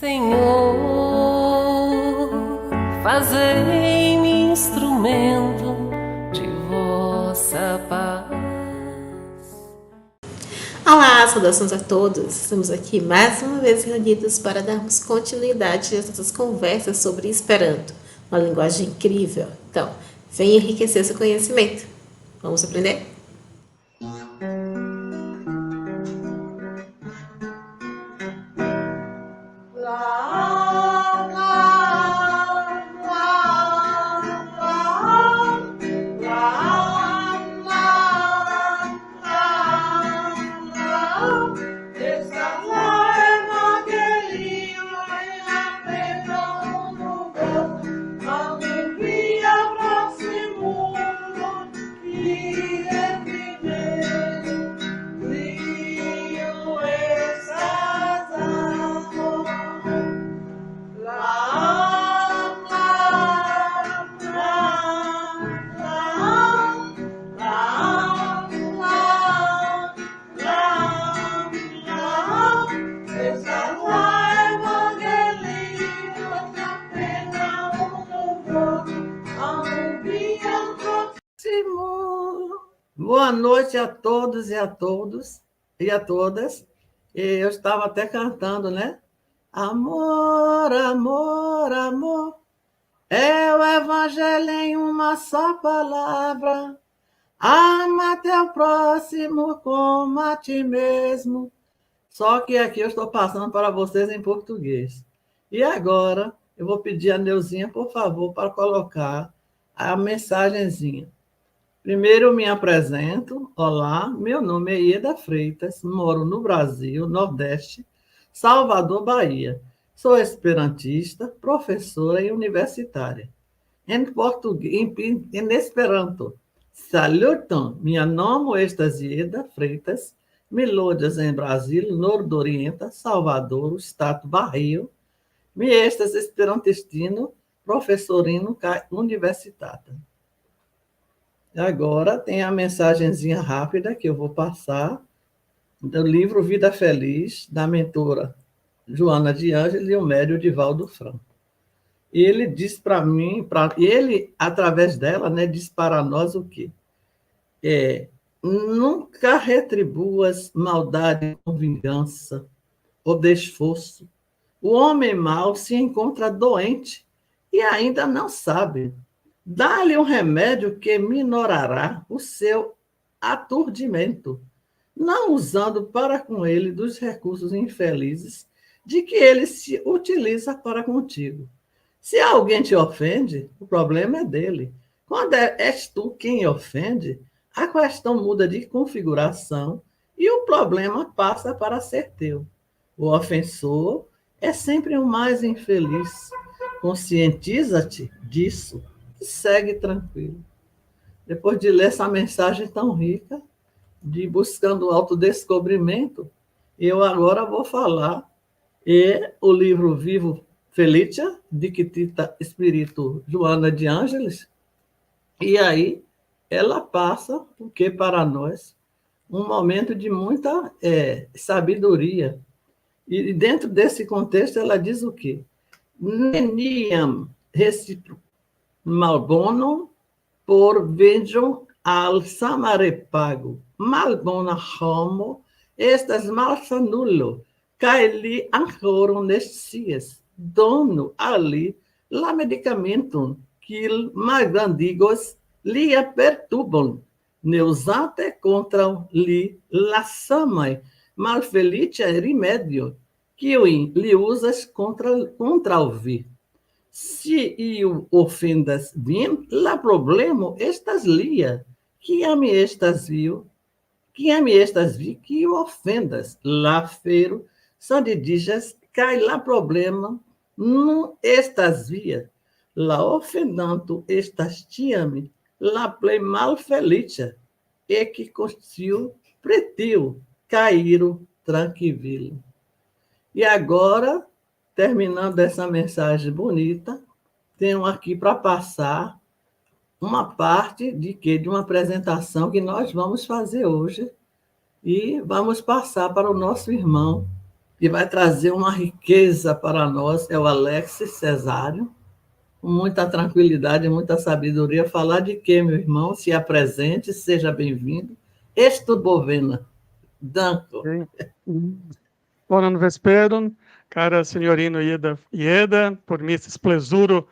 Senhor, fazei-me instrumento de vossa paz. Olá, saudações a todos! Estamos aqui mais uma vez reunidos para darmos continuidade às nossas conversas sobre Esperanto, uma linguagem incrível. Então, venha enriquecer seu conhecimento. Vamos aprender? Boa noite a todos e a todos e a todas. Eu estava até cantando, né? Amor, amor, amor, é o evangelho em uma só palavra. Ama teu próximo como a ti mesmo. Só que aqui eu estou passando para vocês em português. E agora eu vou pedir a Neuzinha, por favor, para colocar a mensagenzinha. Primeiro, eu me apresento. Olá, meu nome é Ieda Freitas, moro no Brasil, Nordeste, Salvador, Bahia. Sou esperantista, professora e universitária. Em português, em Esperanto. Saluton, minha nome estas Ieda Freitas, melodias em Brasil, Nordorienta, Salvador, Estado Bahia. Mi estas esperantistino, professorino universitata. Agora tem a mensagenzinha rápida que eu vou passar do livro Vida Feliz, da mentora Joana de Ângeles e o médium Divaldo Franco. E ele diz para mim, ele, através dela, né, diz para nós o quê? Nunca retribuas maldade com vingança ou desforço. O homem mau se encontra doente e ainda não sabe. Dá-lhe um remédio que minorará o seu aturdimento, não usando para com ele dos recursos infelizes de que ele se utiliza para contigo. Se alguém te ofende, o problema é dele. Quando és tu quem ofende, a questão muda de configuração e o problema passa para ser teu. O ofensor é sempre o mais infeliz. Conscientiza-te disso e segue tranquilo. Depois de ler essa mensagem tão rica, de buscando o autodescobrimento, eu agora vou falar o livro Vivo Felicia, Dictita Espírito Joana de Ângeles, e aí ela passa, o que para nós, um momento de muita sabedoria. E dentro desse contexto ela diz o quê? Neniam recipro malbono por vejam al samarepago, malbona homo, estas malsanulo, cae li ancoram nescias, dono ali la medicamentum, quil magrandigos lia perturbam, neusante contra li la samai, malfelicia remédio, que li usas contra o vi. Se iu ofendas vim, la problemo estas lia, kiam estas vi, que ofendas, la fero, sandidijas, kaj la problema não estas via, la ofendanto estas tiame, la plej malfelicia, e que constiu pretiu, caíro tranquilo. E agora, terminando essa mensagem bonita, tenho aqui para passar uma parte de uma apresentação que nós vamos fazer hoje e vamos passar para o nosso irmão e vai trazer uma riqueza para nós, é o Alex Cesário, com muita tranquilidade e muita sabedoria. Falar de quê, meu irmão? Se apresente, seja bem-vindo. Estu Bovena. Danko. Buon vesperon, cara signorino Ieda, por mim esse splesuro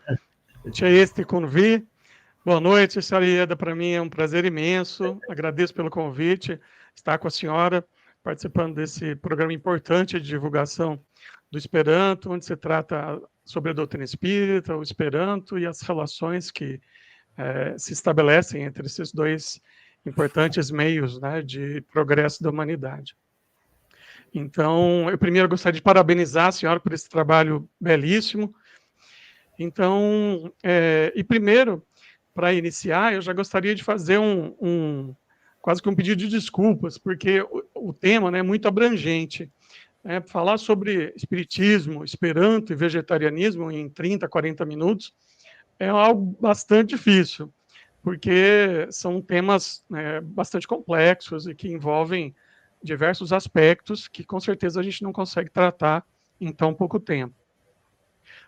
c'è este convite. Boa noite, senhora Ieda, para mim é um prazer imenso, agradeço pelo convite, estar com a senhora, participando desse programa importante de divulgação do Esperanto, onde se trata sobre a doutrina espírita, o Esperanto e as relações que se estabelecem entre esses dois importantes meios, né, de progresso da humanidade. Então, eu primeiro gostaria de parabenizar a senhora por esse trabalho belíssimo. Então, e primeiro, para iniciar, eu já gostaria de fazer quase que um pedido de desculpas, porque o tema, né, é muito abrangente. Falar sobre espiritismo, esperanto e vegetarianismo em 30, 40 minutos é algo bastante difícil, porque são temas, né, bastante complexos e que envolvem diversos aspectos que, com certeza, a gente não consegue tratar em tão pouco tempo.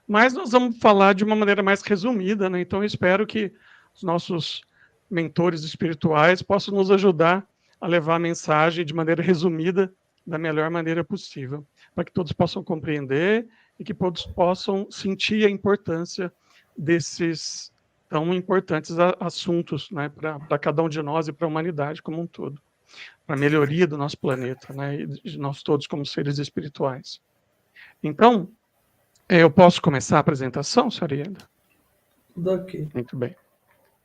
Mas nós vamos falar de uma maneira mais resumida, né? Então eu espero que os nossos mentores espirituais possam nos ajudar a levar a mensagem de maneira resumida, da melhor maneira possível, para que todos possam compreender e que todos possam sentir a importância desses tão importantes assuntos, né, para cada um de nós e para a humanidade como um todo, para a melhoria do nosso planeta, né, e de nós todos como seres espirituais. Então, eu posso começar a apresentação, senhora Ieda? Tudo ok. Muito bem.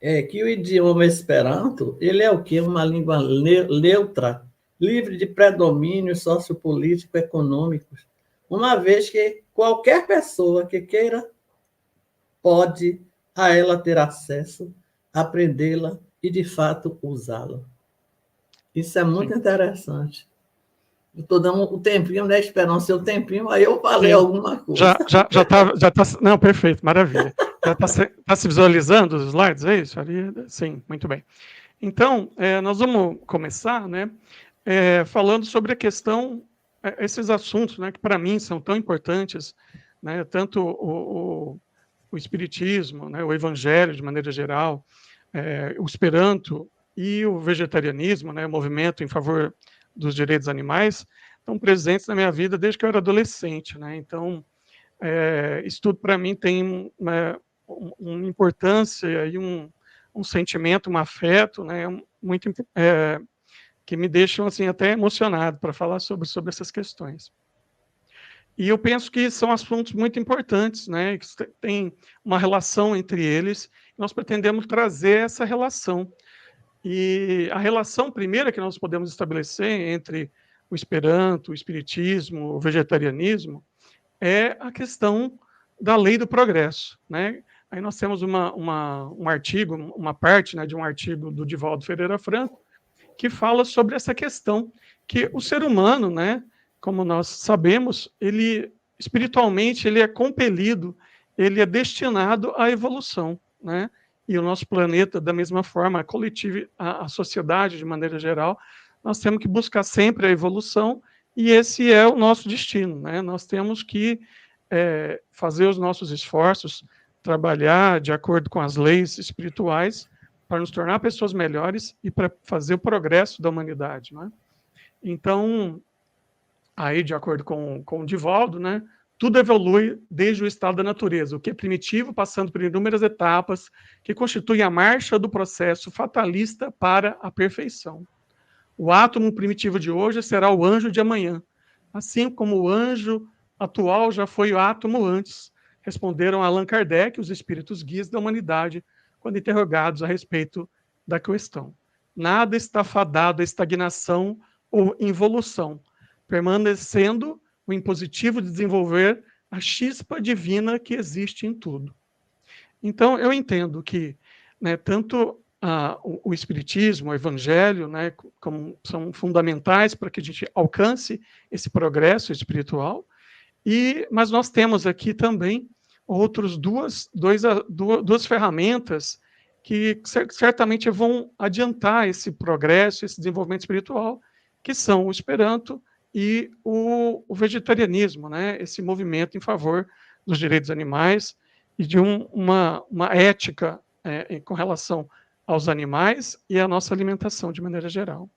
É que o idioma Esperanto, ele é o quê? Uma língua neutra, livre de predomínios sociopolítico econômicos, uma vez que qualquer pessoa que queira pode a ela ter acesso, aprendê-la e, de fato, usá-la. Isso é muito interessante. Eu estou dando o tempinho, né? Esperando o seu tempinho, aí eu falei alguma coisa. Já tá. Não, perfeito, maravilha. Já está se visualizando os slides, é isso? Sim, muito bem. Então, nós vamos começar, né, falando sobre a questão, esses assuntos, né, que para mim são tão importantes, né, tanto o Espiritismo, né, o Evangelho de maneira geral, o Esperanto e o vegetarianismo, né, o movimento em favor dos direitos animais, estão presentes na minha vida desde que eu era adolescente, né? Então, isso tudo para mim tem uma importância e um sentimento, um afeto, né, muito que me deixam assim até emocionado para falar sobre essas questões. E eu penso que são assuntos muito importantes, né, que tem uma relação entre eles. Nós pretendemos trazer essa relação. E a relação primeira que nós podemos estabelecer entre o Esperanto, o Espiritismo, o vegetarianismo, é a questão da lei do progresso, né? Aí nós temos um artigo, uma parte, né, de um artigo do Divaldo Ferreira Franco, que fala sobre essa questão que o ser humano, né, como nós sabemos, ele espiritualmente ele é compelido, ele é destinado à evolução, né? E o nosso planeta, da mesma forma, a coletiva, a sociedade de maneira geral, nós temos que buscar sempre a evolução e esse é o nosso destino, né? Nós temos que fazer os nossos esforços, trabalhar de acordo com as leis espirituais para nos tornar pessoas melhores e para fazer o progresso da humanidade, né? Então, aí, de acordo com o Divaldo, né, tudo evolui desde o estado da natureza, o que é primitivo, passando por inúmeras etapas que constituem a marcha do processo fatalista para a perfeição. O átomo primitivo de hoje será o anjo de amanhã, assim como o anjo atual já foi o átomo antes, responderam Allan Kardec, os espíritos guias da humanidade, quando interrogados a respeito da questão. Nada está fadado à estagnação ou involução, permanecendo o impositivo de desenvolver a chispa divina que existe em tudo. Então, eu entendo que, né, tanto o Espiritismo, o Evangelho, né, como são fundamentais para que a gente alcance esse progresso espiritual, mas nós temos aqui também duas ferramentas que certamente vão adiantar esse progresso, esse desenvolvimento espiritual, que são o Esperanto e o vegetarianismo, né? Esse movimento em favor dos direitos animais e de uma ética com relação aos animais e à nossa alimentação de maneira geral.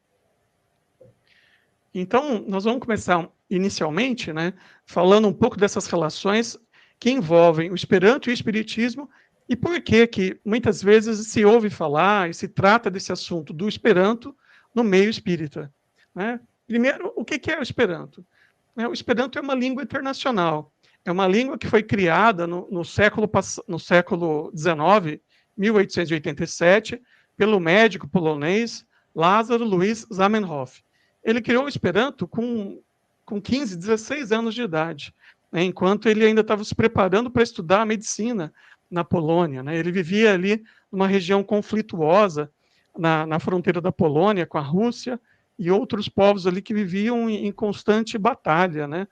Então, nós vamos começar inicialmente, né, falando um pouco dessas relações que envolvem o Esperanto e o Espiritismo e por que muitas vezes se ouve falar e se trata desse assunto do Esperanto no meio espírita, né? Primeiro, o que é o Esperanto? O Esperanto é uma língua internacional, é uma língua que foi criada no século XIX, 1887, pelo médico polonês Lázaro Luiz Zamenhof. Ele criou o Esperanto com 15, 16 anos de idade, né, enquanto ele ainda estava se preparando para estudar a medicina na Polônia, né? Ele vivia ali numa região conflituosa, na fronteira da Polônia com a Rússia, e outros povos ali que viviam em constante batalha, né?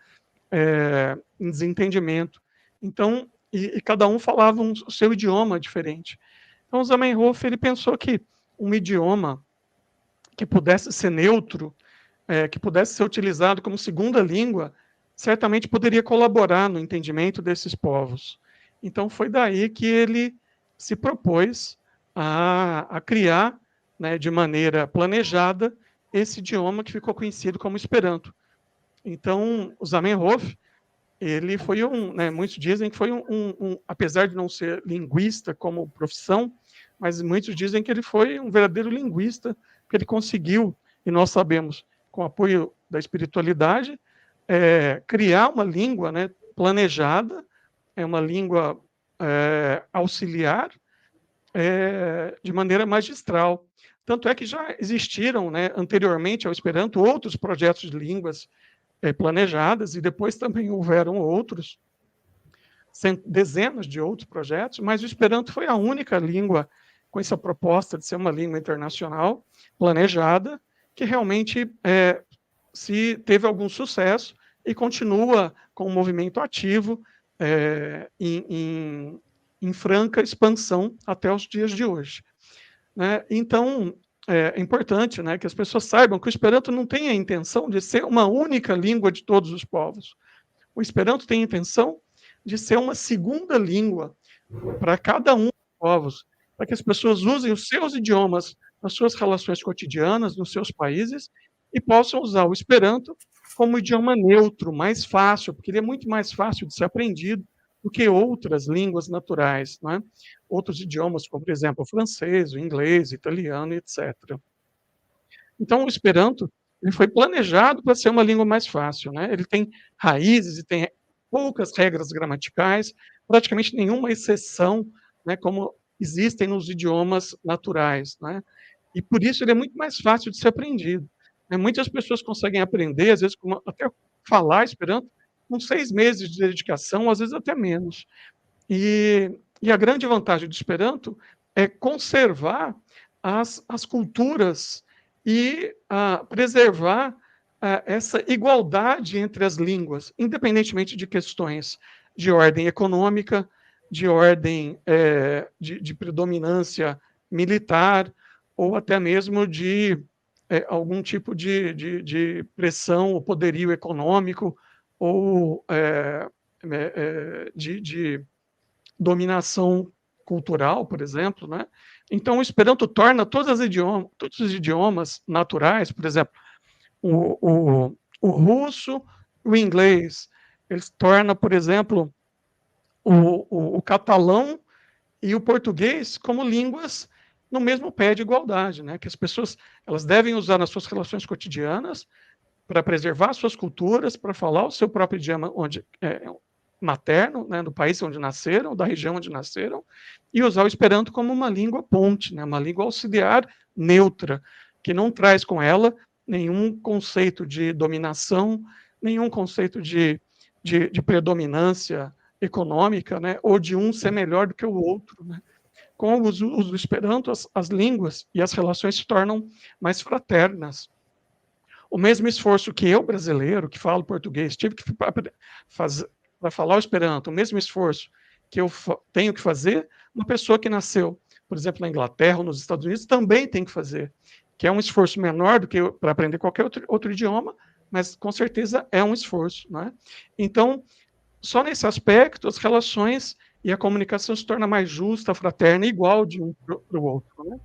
Em desentendimento. Então, e cada um falava o seu idioma diferente. Então, Zamenhof ele pensou que um idioma que pudesse ser neutro, que pudesse ser utilizado como segunda língua, certamente poderia colaborar no entendimento desses povos. Então, foi daí que ele se propôs a criar, né, de maneira planejada, esse idioma que ficou conhecido como Esperanto. Então, o Zamenhof, ele foi muitos dizem que foi apesar de não ser linguista como profissão, mas muitos dizem que ele foi um verdadeiro linguista, porque ele conseguiu, e nós sabemos, com o apoio da espiritualidade, criar uma língua, né, planejada, uma língua auxiliar, de maneira magistral. Tanto é que já existiram, né, anteriormente ao Esperanto, outros projetos de línguas planejadas, e depois também houveram outros, dezenas de outros projetos, mas o Esperanto foi a única língua com essa proposta de ser uma língua internacional planejada, que realmente se teve algum sucesso e continua com um movimento ativo em franca expansão até os dias de hoje, né? Então, é importante, né, que as pessoas saibam que o Esperanto não tem a intenção de ser uma única língua de todos os povos. O Esperanto tem a intenção de ser uma segunda língua para cada um dos povos, para que as pessoas usem os seus idiomas nas suas relações cotidianas, nos seus países, e possam usar o Esperanto como idioma neutro, mais fácil, porque ele é muito mais fácil de ser aprendido do que outras línguas naturais, né? Outros idiomas, como, por exemplo, o francês, o inglês, o italiano, etc. Então, o Esperanto ele foi planejado para ser uma língua mais fácil, né? Ele tem raízes e tem poucas regras gramaticais, praticamente nenhuma exceção, né, como existem nos idiomas naturais, né? E por isso ele é muito mais fácil de ser aprendido. Muitas pessoas conseguem aprender, às vezes, até falar Esperanto, com 6 meses de dedicação, às vezes até menos. E a grande vantagem do Esperanto é conservar as culturas e preservar essa igualdade entre as línguas, independentemente de questões de ordem econômica, de ordem de predominância militar, ou até mesmo de algum tipo de pressão ou poderio econômico, ou de dominação cultural, por exemplo, né? Então, o Esperanto torna todos os idiomas naturais, por exemplo, o russo, o inglês, eles tornam, por exemplo, o catalão e o português como línguas no mesmo pé de igualdade, né? Que as pessoas elas devem usar nas suas relações cotidianas para preservar suas culturas, para falar o seu próprio idioma materno, né, do país onde nasceram, da região onde nasceram, e usar o Esperanto como uma língua ponte, né, uma língua auxiliar neutra, que não traz com ela nenhum conceito de dominação, nenhum conceito de predominância econômica, né, ou de um ser melhor do que o outro, né. Com o uso do Esperanto, as línguas e as relações se tornam mais fraternas. O mesmo esforço que eu, brasileiro, que falo português, tive que fazer para falar o Esperanto, o mesmo esforço que eu tenho que fazer, uma pessoa que nasceu, por exemplo, na Inglaterra ou nos Estados Unidos, também tem que fazer, que é um esforço menor do que para aprender qualquer outro idioma, mas com certeza é um esforço, né? Então, só nesse aspecto, as relações e a comunicação se torna mais justa, fraterna, igual de um para o outro, né?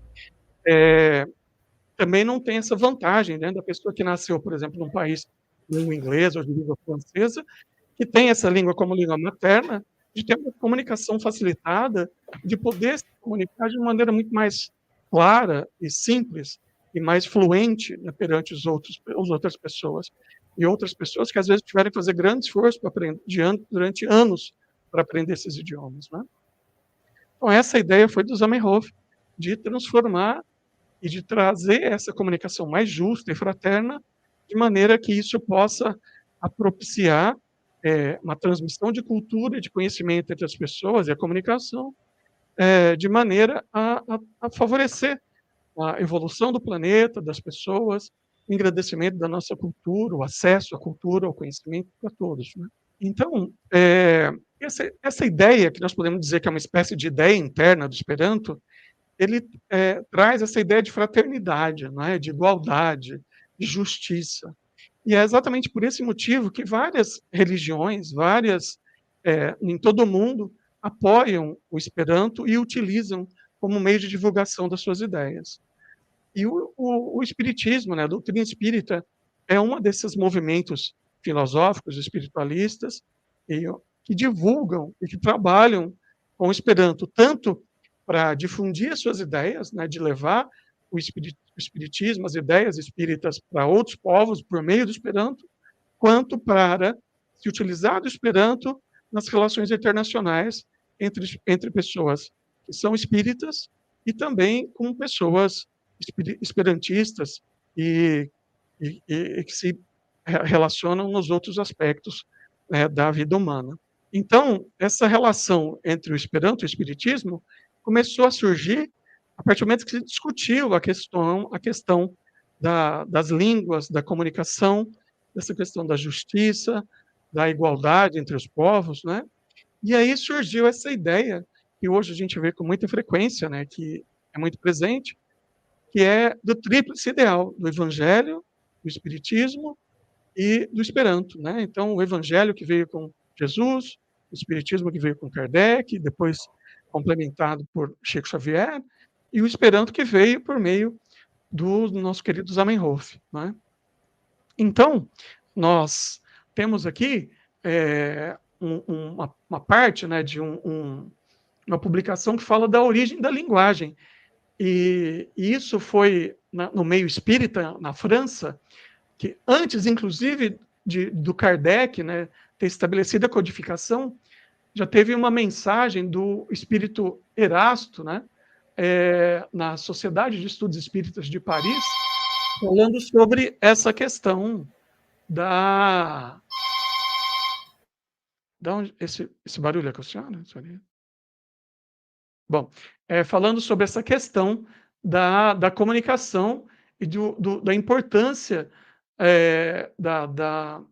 Também não tem essa vantagem, né, da pessoa que nasceu, por exemplo, num país de língua inglesa ou de língua francesa, que tem essa língua como língua materna, de ter uma comunicação facilitada, de poder se comunicar de uma maneira muito mais clara e simples e mais fluente, né, perante as outras pessoas. E outras pessoas que às vezes tiveram que fazer grande esforço para aprender durante anos para aprender esses idiomas, né? Então essa ideia foi do Zamenhof de transformar e de trazer essa comunicação mais justa e fraterna, de maneira que isso possa propiciar uma transmissão de cultura e de conhecimento entre as pessoas e a comunicação, de maneira a favorecer a evolução do planeta, das pessoas, o engrandecimento da nossa cultura, o acesso à cultura, ao conhecimento para todos, né? Então, essa ideia, que nós podemos dizer que é uma espécie de ideia interna do Esperanto, ele traz essa ideia de fraternidade, não é? De igualdade, de justiça. E é exatamente por esse motivo que várias religiões, em todo o mundo, apoiam o Esperanto e utilizam como meio de divulgação das suas ideias. E o Espiritismo, né, a doutrina espírita, é um desses movimentos filosóficos, espiritualistas, que divulgam e que trabalham com o Esperanto, tanto para difundir as suas ideias, né, de levar o espiritismo, as ideias espíritas para outros povos por meio do Esperanto, quanto para se utilizar do Esperanto nas relações internacionais entre pessoas que são espíritas e também com pessoas esperantistas e que se relacionam nos outros aspectos, né, da vida humana. Então, essa relação entre o Esperanto e o Espiritismo começou a surgir a partir do momento que se discutiu a questão das línguas, da comunicação, dessa questão da justiça, da igualdade entre os povos, né? E aí surgiu essa ideia, que hoje a gente vê com muita frequência, né, que é muito presente, que é do tríplice ideal, do Evangelho, do Espiritismo e do Esperanto, né? Então, o Evangelho que veio com Jesus, o Espiritismo que veio com Kardec, depois complementado por Chico Xavier, e o Esperanto que veio por meio do nosso querido Zamenhof, né? Então, nós temos aqui uma parte, né, de uma publicação que fala da origem da linguagem. E isso foi no meio espírita, na França, que antes, inclusive, do Kardec, né, ter estabelecido a codificação, já teve uma mensagem do espírito Erasto, né, na Sociedade de Estudos Espíritas de Paris, falando sobre essa questão da onde esse barulho é com a senhora? Bom, falando sobre essa questão da comunicação e da importância da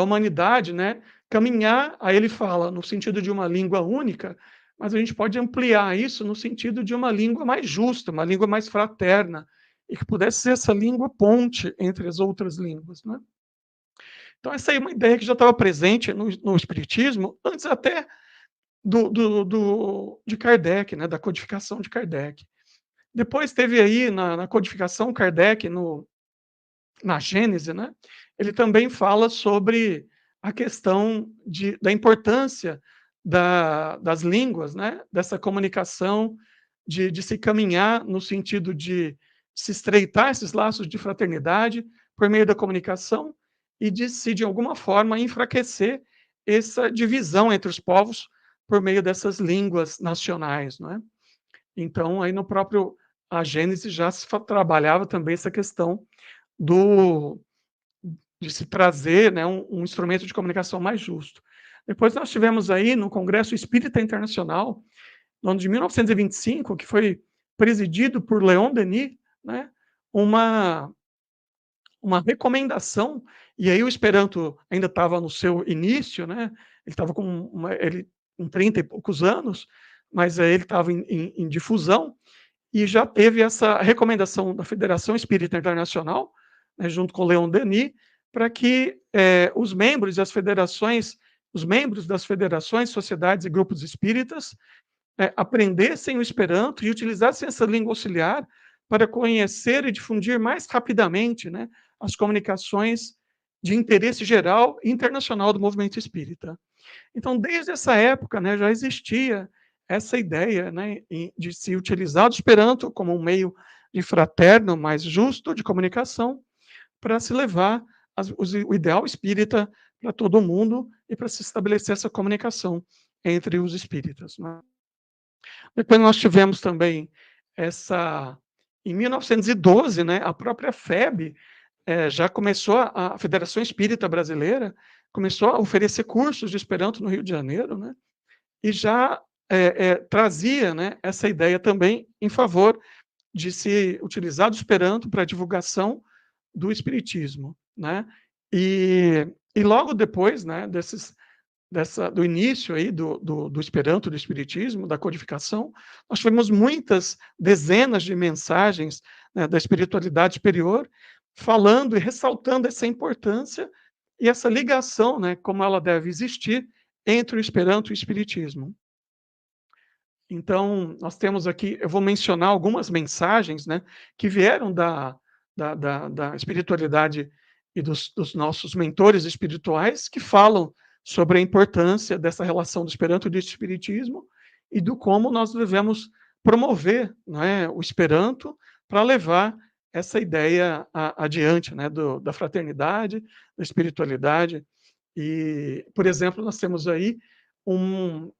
humanidade, né, caminhar, aí ele fala no sentido de uma língua única, mas a gente pode ampliar isso no sentido de uma língua mais justa, uma língua mais fraterna, e que pudesse ser essa língua ponte entre as outras línguas, né? Então essa aí é uma ideia que já estava presente no Espiritismo, antes até de Kardec, né, da codificação de Kardec. Depois teve aí na codificação Kardec, na Gênese, né, ele também fala sobre a questão da importância das línguas, né, dessa comunicação, de se caminhar no sentido de se estreitar esses laços de fraternidade por meio da comunicação e de alguma forma, enfraquecer essa divisão entre os povos por meio dessas línguas nacionais, não é? Então, aí no próprio a Gênese já se trabalhava também essa questão de se trazer, né, um instrumento de comunicação mais justo. Depois nós tivemos aí no Congresso Espírita Internacional, no ano de 1925, que foi presidido por Leon Denis, né, uma recomendação, e aí o Esperanto ainda estava no seu início, né, ele estava com 30 e poucos anos, mas ele estava em difusão, e já teve essa recomendação da Federação Espírita Internacional né, junto com Leon Denis, para que os membros das federações, sociedades e grupos espíritas aprendessem o Esperanto e utilizassem essa língua auxiliar para conhecer e difundir mais rapidamente, né, as comunicações de interesse geral e internacional do movimento espírita. Então, desde essa época, né, já existia essa ideia, né, de se utilizar o Esperanto como um meio de fraterno, mais justo de comunicação, para se levar o ideal espírita para todo mundo e para se estabelecer essa comunicação entre os espíritas, né? Depois nós tivemos também em 1912, né, a própria FEB já começou, a Federação Espírita Brasileira começou a oferecer cursos de Esperanto no Rio de Janeiro, né, e já trazia, né, essa ideia também em favor de se utilizar do Esperanto para a divulgação do Espiritismo, né? E logo depois, né, do início aí do Esperanto, do Espiritismo, da codificação, nós tivemos muitas dezenas de mensagens, né, da espiritualidade superior, falando e ressaltando essa importância e essa ligação, né, como ela deve existir entre o Esperanto e o Espiritismo. Então, nós temos aqui, eu vou mencionar algumas mensagens, né, que vieram da espiritualidade e dos nossos mentores espirituais, que falam sobre a importância dessa relação do Esperanto e do Espiritismo e do como nós devemos promover, né, o Esperanto para levar essa ideia adiante, né, da fraternidade, da espiritualidade. E, por exemplo, nós temos aí o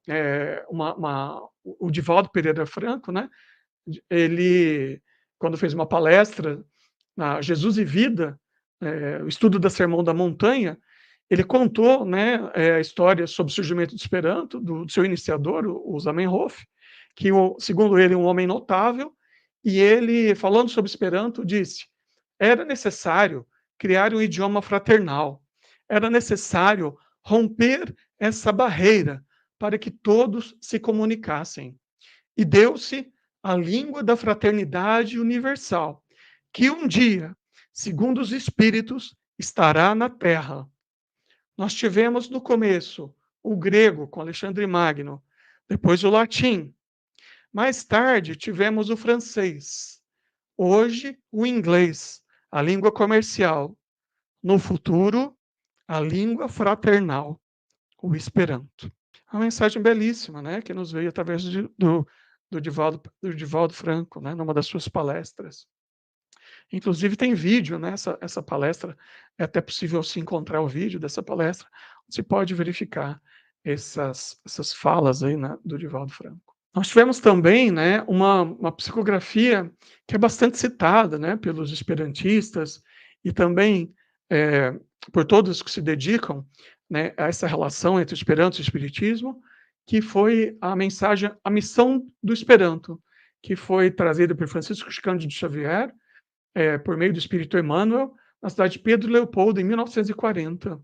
Divaldo Pereira Franco, né? Ele, quando fez uma palestra na Jesus e Vida, o estudo da Sermão da Montanha, ele contou, né, a história sobre o surgimento do Esperanto, do seu iniciador, o Zamenhof, que, segundo ele, um homem notável, e ele, falando sobre Esperanto, disse: era necessário criar um idioma fraternal, era necessário romper essa barreira para que todos se comunicassem. E deu-se a língua da fraternidade universal, que um dia, segundo os Espíritos, estará na Terra. Nós tivemos no começo o grego com Alexandre Magno, depois o latim. Mais tarde tivemos o francês. Hoje, o inglês, a língua comercial. No futuro, a língua fraternal, o Esperanto. Uma mensagem belíssima, né, que nos veio através do Divaldo Franco, né, numa das suas palestras. Inclusive tem vídeo, né, essa palestra, é até possível se encontrar o vídeo dessa palestra, você pode verificar essas falas aí, né, do Divaldo Franco. Nós tivemos também, né, uma psicografia que é bastante citada, né, pelos esperantistas e também por todos que se dedicam, né, a essa relação entre o Esperanto e o Espiritismo, que foi a missão do Esperanto, que foi trazida por Francisco Cândido Xavier, por meio do Espírito Emmanuel, na cidade de Pedro Leopoldo, em 1940.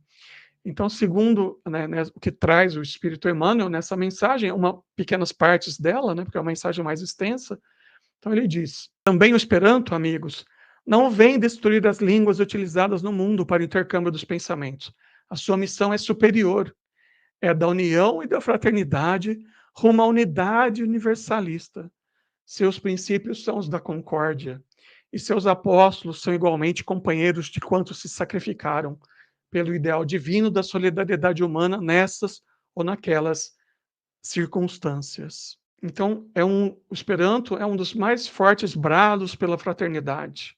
Então, segundo, né, o que traz o Espírito Emmanuel nessa mensagem, pequenas partes dela, né, porque é uma mensagem mais extensa, então ele diz: também o Esperanto, amigos, não vem destruir as línguas utilizadas no mundo para o intercâmbio dos pensamentos. A sua missão é superior, é da união e da fraternidade rumo à unidade universalista. Seus princípios são os da concórdia, e seus apóstolos são igualmente companheiros de quantos se sacrificaram pelo ideal divino da solidariedade humana nessas ou naquelas circunstâncias. Então, o Esperanto é um dos mais fortes brados pela fraternidade.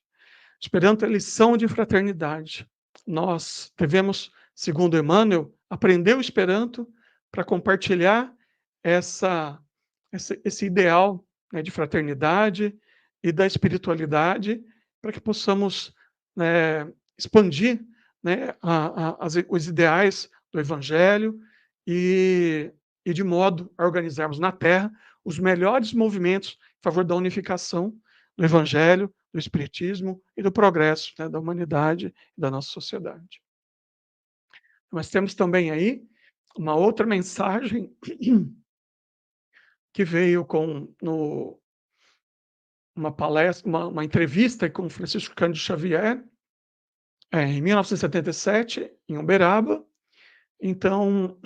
O Esperanto é lição de fraternidade. Nós devemos, segundo Emmanuel, aprender o Esperanto para compartilhar esse ideal, né, de fraternidade e da espiritualidade, para que possamos, né, expandir, né, os ideais do Evangelho e de modo a organizarmos na Terra os melhores movimentos em favor da unificação do Evangelho, do Espiritismo e do progresso, né, da humanidade e da nossa sociedade. Nós temos também aí uma outra mensagem que veio uma palestra, uma entrevista com Francisco Cândido Xavier, em 1977, em Uberaba. Então,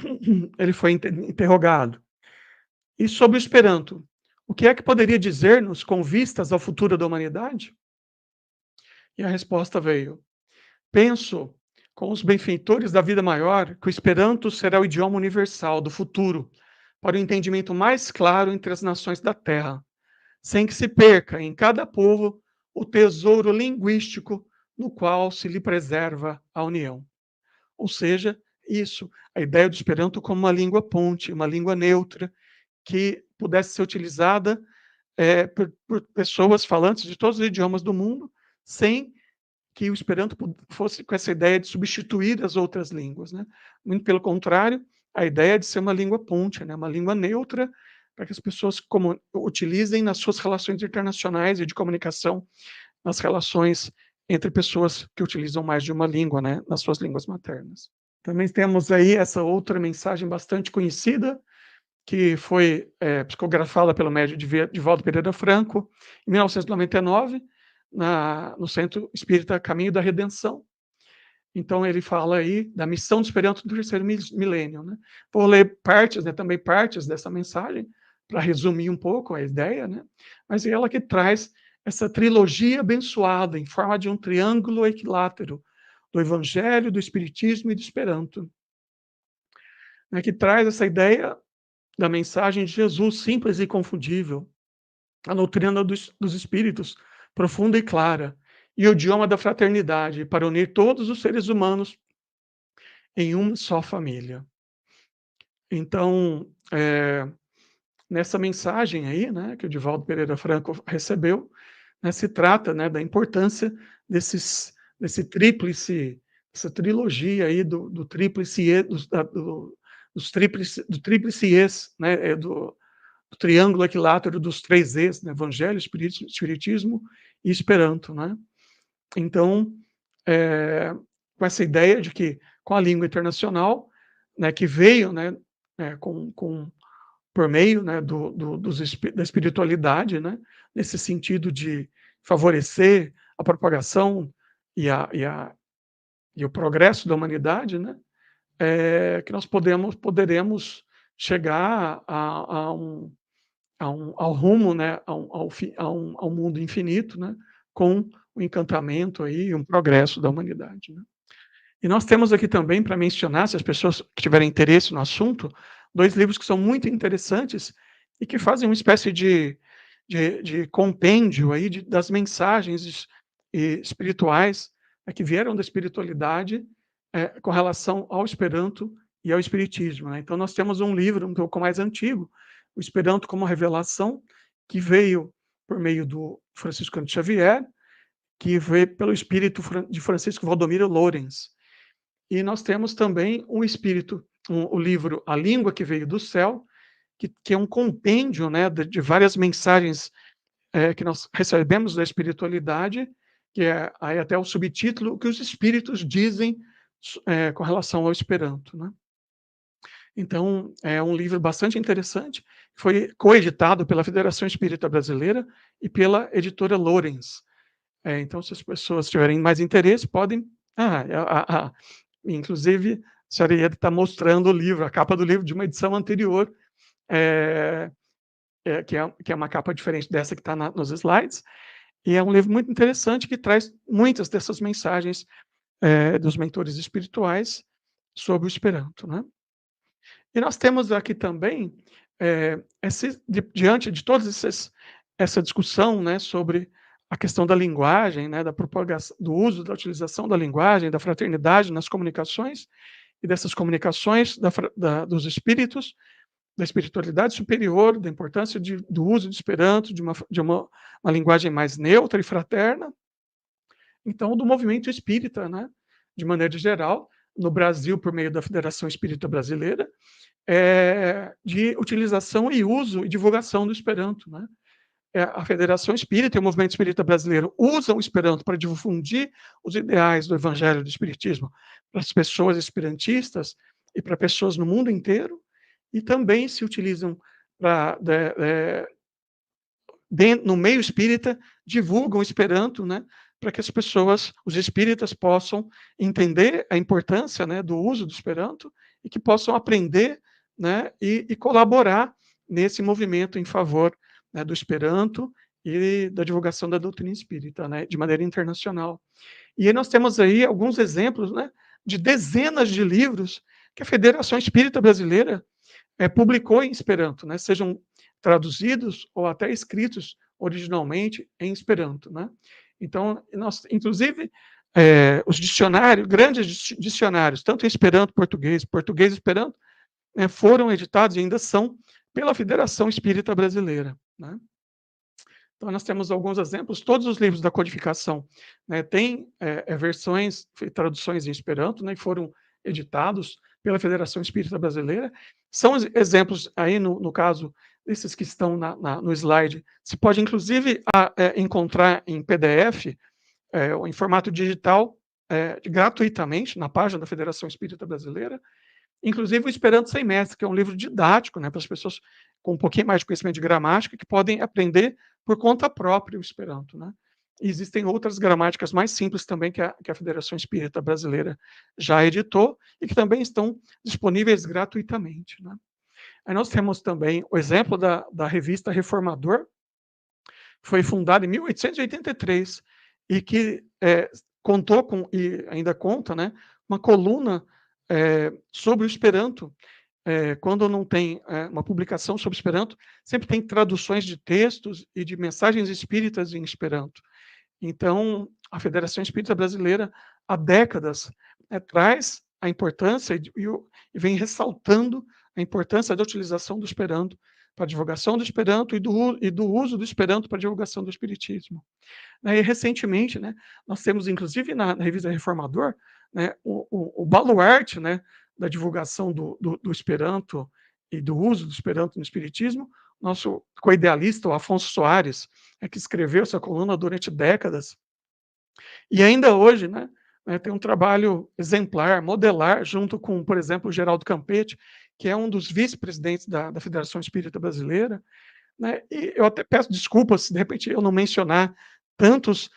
ele foi interrogado. E sobre o Esperanto, o que é que poderia dizer-nos com vistas ao futuro da humanidade? E a resposta veio: penso, com os benfeitores da vida maior, que o Esperanto será o idioma universal do futuro, para o entendimento mais claro entre as nações da Terra, sem que se perca em cada povo o tesouro linguístico no qual se lhe preserva a união. Ou seja, isso, a ideia do Esperanto como uma língua ponte, uma língua neutra, que pudesse ser utilizada por pessoas falantes de todos os idiomas do mundo, sem que o Esperanto fosse com essa ideia de substituir as outras línguas, né? Muito pelo contrário, a ideia é de ser uma língua ponte, né? Uma língua neutra, para que as pessoas utilizem nas suas relações internacionais e de comunicação, nas relações entre pessoas que utilizam mais de uma língua, né? Nas suas línguas maternas. Também temos aí essa outra mensagem bastante conhecida, que foi psicografada pelo médium Divaldo Pereira Franco, em 1999, no Centro Espírita Caminho da Redenção. Então, ele fala aí da missão do Esperanto do terceiro milênio. Né? Vou ler partes, né, também partes dessa mensagem, para resumir um pouco a ideia, né? Mas é ela que traz essa trilogia abençoada, em forma de um triângulo equilátero, do Evangelho, do Espiritismo e do Esperanto, né, que traz essa ideia da mensagem de Jesus, simples e inconfundível, a doutrina dos Espíritos, profunda e clara, e o idioma da fraternidade, para unir todos os seres humanos em uma só família. Então, nessa mensagem aí, né, que o Divaldo Pereira Franco recebeu, né, se trata, né, da importância desse tríplice, essa trilogia aí do tríplice, do tríplice es, né, do triângulo equilátero dos três es, né, Evangelho, Espiritismo e Esperanto, né? Então, com essa ideia de que, com a língua internacional, né, que veio, né, por meio, né, da espiritualidade, né, nesse sentido de favorecer a propagação e o progresso da humanidade, né, que nós poderemos chegar ao rumo, né, ao mundo infinito, né, com o encantamento aí, um progresso da humanidade. Né? E nós temos aqui também, para mencionar, se as pessoas que tiverem interesse no assunto, 2 livros que são muito interessantes e que fazem uma espécie de compêndio aí das mensagens espirituais, né, que vieram da espiritualidade com relação ao Esperanto e ao Espiritismo. Né? Então, nós temos um livro um pouco mais antigo, o Esperanto como Revelação, que veio por meio do Francisco de Xavier, que veio pelo espírito de Francisco Valdomiro Lorenz. E nós temos também o livro A Língua que Veio do Céu, que é um compêndio, né, de várias mensagens que nós recebemos da espiritualidade, que é aí até o subtítulo, o que os espíritos dizem com relação ao Esperanto. Né? Então, é um livro bastante interessante, foi coeditado pela Federação Espírita Brasileira e pela editora Lorenz. Então, se as pessoas tiverem mais interesse, podem... inclusive, a senhora Ieda está mostrando o livro, a capa do livro de uma edição anterior, que é uma capa diferente dessa que está nos slides, e é um livro muito interessante que traz muitas dessas mensagens dos mentores espirituais sobre o Esperanto. Né? E nós temos aqui também, diante de toda essa discussão, né, sobre a questão da linguagem, né, da propagação, do uso, da utilização da linguagem, da fraternidade nas comunicações, e dessas comunicações dos espíritos, da espiritualidade superior, da importância do uso do Esperanto, de uma linguagem mais neutra e fraterna. Então, do movimento espírita, né, de maneira geral, no Brasil, por meio da Federação Espírita Brasileira, de utilização e uso e divulgação do Esperanto. Né? A Federação Espírita e o Movimento Espírita Brasileiro usam o Esperanto para difundir os ideais do Evangelho do Espiritismo para as pessoas esperantistas e para pessoas no mundo inteiro, e também se utilizam no meio espírita, divulgam o Esperanto, né, para que as pessoas, os espíritas, possam entender a importância, né, do uso do Esperanto e que possam aprender, né, e colaborar nesse movimento em favor, né, do Esperanto e da divulgação da doutrina espírita, né, de maneira internacional. E aí nós temos aí alguns exemplos, né, de dezenas de livros que a Federação Espírita Brasileira publicou em Esperanto, né, sejam traduzidos ou até escritos originalmente em Esperanto, né? Então, nós, inclusive, os dicionários, grandes dicionários, tanto em Esperanto, português e Esperanto, foram editados e ainda são pela Federação Espírita Brasileira, né? Então, nós temos alguns exemplos. Todos os livros da codificação, né, têm versões, traduções em Esperanto, né, e foram editados pela Federação Espírita Brasileira. São exemplos aí, no caso, esses que estão no slide. Se pode, inclusive, encontrar em PDF, ou em formato digital, gratuitamente, na página da Federação Espírita Brasileira. Inclusive o Esperanto Sem Mestre, que é um livro didático, né, para as pessoas com um pouquinho mais de conhecimento de gramática, que podem aprender por conta própria o Esperanto, né? E existem outras gramáticas mais simples também que a Federação Espírita Brasileira já editou e que também estão disponíveis gratuitamente, né? Aí nós temos também o exemplo da revista Reformador, que foi fundada em 1883 e que contou com, e ainda conta, né, uma coluna sobre o Esperanto. Quando não tem uma publicação sobre Esperanto, sempre tem traduções de textos e de mensagens espíritas em Esperanto. Então, a Federação Espírita Brasileira, há décadas, traz a importância e vem ressaltando a importância da utilização do Esperanto para a divulgação do Esperanto e do uso do Esperanto para a divulgação do Espiritismo. E, recentemente, né, nós temos, inclusive, na revista Reformador, né, o baluarte, né, da divulgação do Esperanto e do uso do Esperanto no Espiritismo, nosso co-idealista, o Afonso Soares, que escreveu essa coluna durante décadas, e ainda hoje, né, tem um trabalho exemplar, modelar, junto com, por exemplo, o Geraldo Campetti, que é um dos vice-presidentes da Federação Espírita Brasileira, né, e eu até peço desculpas se, de repente, eu não mencionar tantos,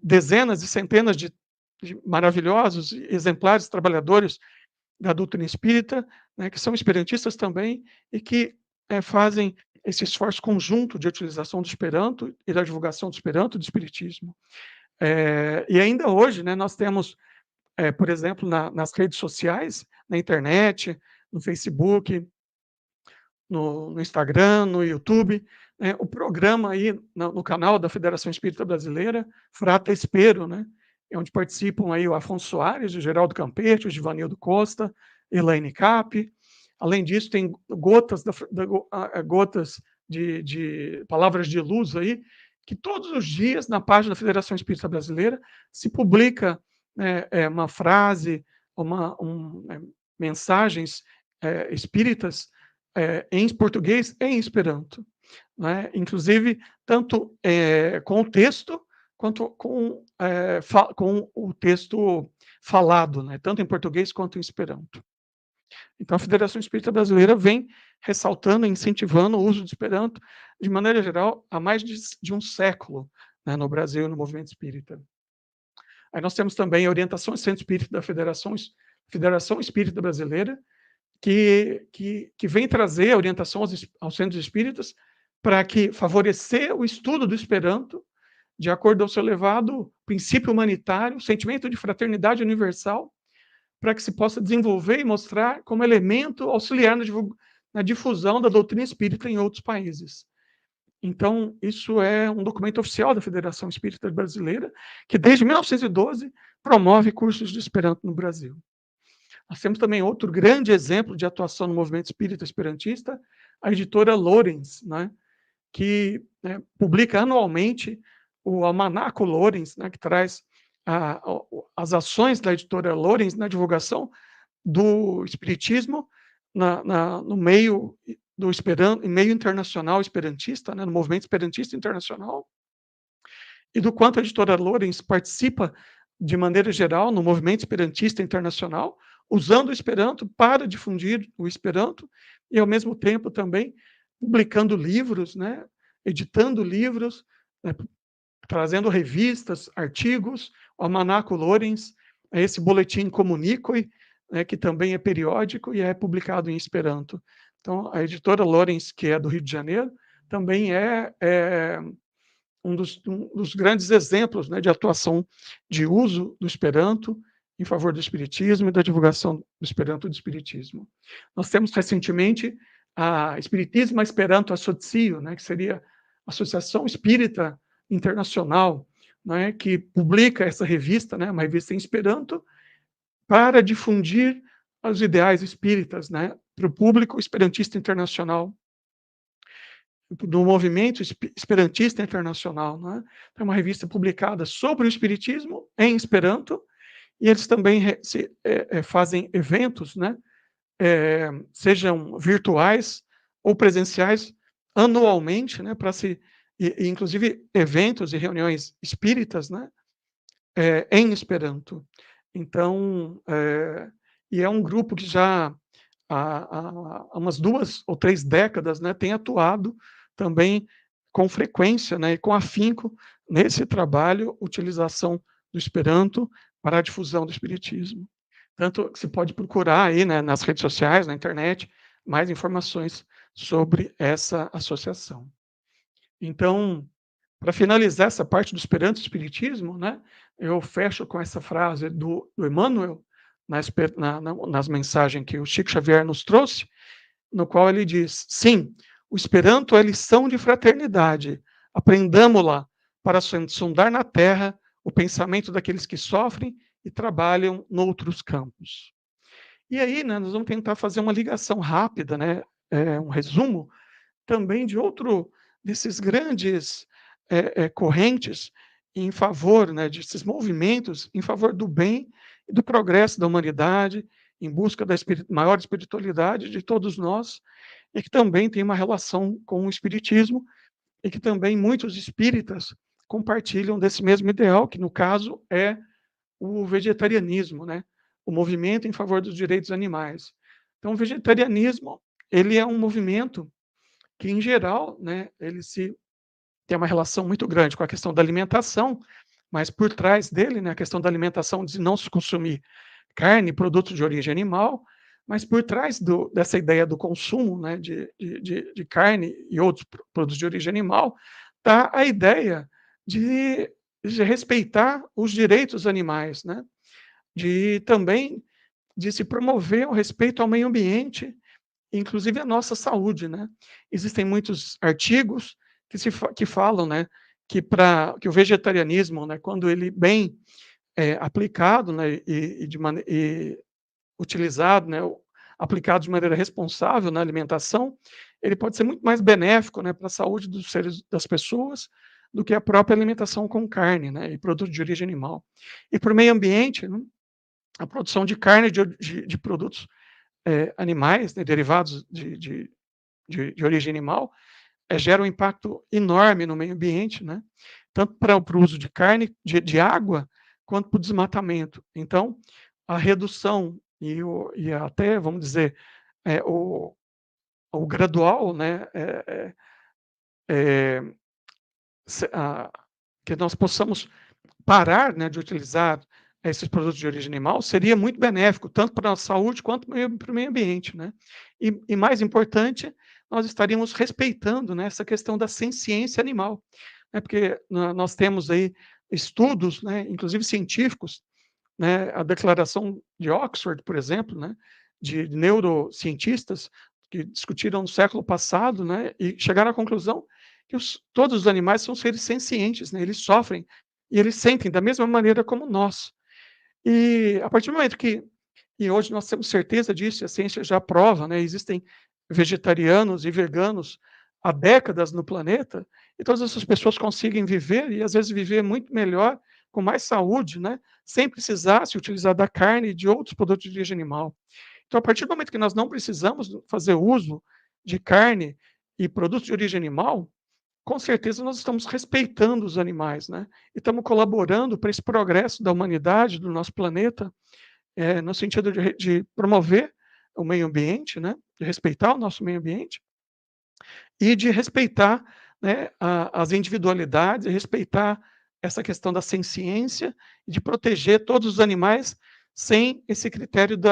dezenas e centenas de maravilhosos, exemplares, trabalhadores da doutrina espírita, né, que são esperantistas também, e que fazem esse esforço conjunto de utilização do Esperanto e da divulgação do Esperanto e do Espiritismo. E ainda hoje, né, nós temos, por exemplo, nas redes sociais, na internet, no Facebook, no Instagram, no YouTube, né, o programa aí no canal da Federação Espírita Brasileira, Frata Espero, né, onde participam aí o Afonso Soares, o Geraldo Campetti, o Givanildo Costa, Elaine Cap. Além disso, tem gotas de palavras de luz aí, que todos os dias, na página da Federação Espírita Brasileira, se publica uma frase, mensagens espíritas em português e em Esperanto, né? Inclusive, tanto com o texto, quanto com o texto falado, né? Tanto em português quanto em Esperanto. Então, a Federação Espírita Brasileira vem ressaltando e incentivando o uso do Esperanto, de maneira geral, há mais de um século, né, no Brasil, no movimento espírita. Aí nós temos também a orientação do Centro Espírita da Federação Espírita Brasileira, que vem trazer a orientação aos centros espíritas para que favorecer o estudo do Esperanto, de acordo ao seu elevado princípio humanitário, sentimento de fraternidade universal, para que se possa desenvolver e mostrar como elemento auxiliar na difusão da doutrina espírita em outros países. Então, isso é um documento oficial da Federação Espírita Brasileira, que desde 1912 promove cursos de Esperanto no Brasil. Nós temos também outro grande exemplo de atuação no movimento espírita esperantista, a editora Lorenz, né, que publica anualmente o Almanaco Lorenz, né, que traz as ações da editora Lorenz na divulgação do espiritismo no meio do Esperanto, meio internacional esperantista, né, no movimento esperantista internacional, e do quanto a editora Lorenz participa de maneira geral no movimento esperantista internacional, usando o Esperanto para difundir o Esperanto e, ao mesmo tempo, também publicando livros, né, editando livros, né, trazendo revistas, artigos, o Almanaco Lorenz, esse boletim Comunicoi, né, que também é periódico e é publicado em Esperanto. Então, a editora Lorenz, que é do Rio de Janeiro, também é um dos grandes exemplos, né, de atuação de uso do Esperanto em favor do Espiritismo e da divulgação do Esperanto e do Espiritismo. Nós temos recentemente a Espiritismo Esperanto Associo, né, que seria a Associação Espírita Internacional, né, que publica essa revista, né, uma revista em Esperanto, para difundir os ideais espíritas, né, para o público esperantista internacional, do movimento esperantista internacional. Né? É uma revista publicada sobre o espiritismo em Esperanto, e eles também fazem eventos, né, sejam virtuais ou presenciais, anualmente, né, para se inclusive eventos e reuniões espíritas, né, em Esperanto. Então, e é um grupo que já há umas 2 ou 3 décadas, né, tem atuado também com frequência, né, e com afinco nesse trabalho, utilização do Esperanto para a difusão do espiritismo. Tanto que você pode procurar aí, né, nas redes sociais, na internet, mais informações sobre essa associação. Então, para finalizar essa parte do Esperanto e Espiritismo, né, eu fecho com essa frase do Emmanuel, nas mensagens que o Chico Xavier nos trouxe, no qual ele diz: sim, o Esperanto é lição de fraternidade, aprendamo-la para sondar na terra o pensamento daqueles que sofrem e trabalham noutros campos. E aí, né, nós vamos tentar fazer uma ligação rápida, né, um resumo também de outro desses grandes correntes em favor, né, desses movimentos em favor do bem e do progresso da humanidade, em busca da maior espiritualidade de todos nós, e que também tem uma relação com o espiritismo, e que também muitos espíritas compartilham desse mesmo ideal, que no caso é o vegetarianismo, né, o movimento em favor dos direitos animais. Então, o vegetarianismo, ele é um movimento que, em geral, né, ele tem uma relação muito grande com a questão da alimentação, mas por trás dele, né, a questão da alimentação de não se consumir carne e produtos de origem animal, mas por trás dessa ideia do consumo, né, de carne e outros produtos de origem animal, está a ideia de respeitar os direitos animais, né, também de se promover o respeito ao meio ambiente, inclusive a nossa saúde, né? Existem muitos artigos que falam, né, que o vegetarianismo, né, quando ele bem aplicado, né, e utilizado, né, aplicado de maneira responsável na alimentação, ele pode ser muito mais benéfico, né, para a saúde das pessoas do que a própria alimentação com carne, né, e produtos de origem animal. E para o meio ambiente, né, a produção de carne de produtos animais, né, derivados de origem animal, gera um impacto enorme no meio ambiente, né? Tanto para o uso de carne, de água, quanto para o desmatamento. Então, a redução e até, vamos dizer, o gradual, né, que nós possamos parar, né, de utilizar esses produtos de origem animal, seria muito benéfico, tanto para a saúde quanto para o meio ambiente. Né? E mais importante, nós estaríamos respeitando, né, essa questão da senciência animal, né, porque nós temos aí estudos, né, inclusive científicos, né, a declaração de Oxford, por exemplo, né, de neurocientistas que discutiram no século passado, né, e chegaram à conclusão que todos os animais são seres sencientes, né, eles sofrem e eles sentem da mesma maneira como nós. E a partir do momento e hoje nós temos certeza disso, a ciência já prova, né, existem vegetarianos e veganos há décadas no planeta, e todas essas pessoas conseguem viver, e às vezes viver muito melhor, com mais saúde, né, sem precisar se utilizar da carne e de outros produtos de origem animal. Então, a partir do momento que nós não precisamos fazer uso de carne e produtos de origem animal, com certeza nós estamos respeitando os animais, né? E estamos colaborando para esse progresso da humanidade, do nosso planeta, no sentido de promover o meio ambiente, né? De respeitar o nosso meio ambiente e de respeitar né, as individualidades, respeitar essa questão da senciência e de proteger todos os animais sem esse critério do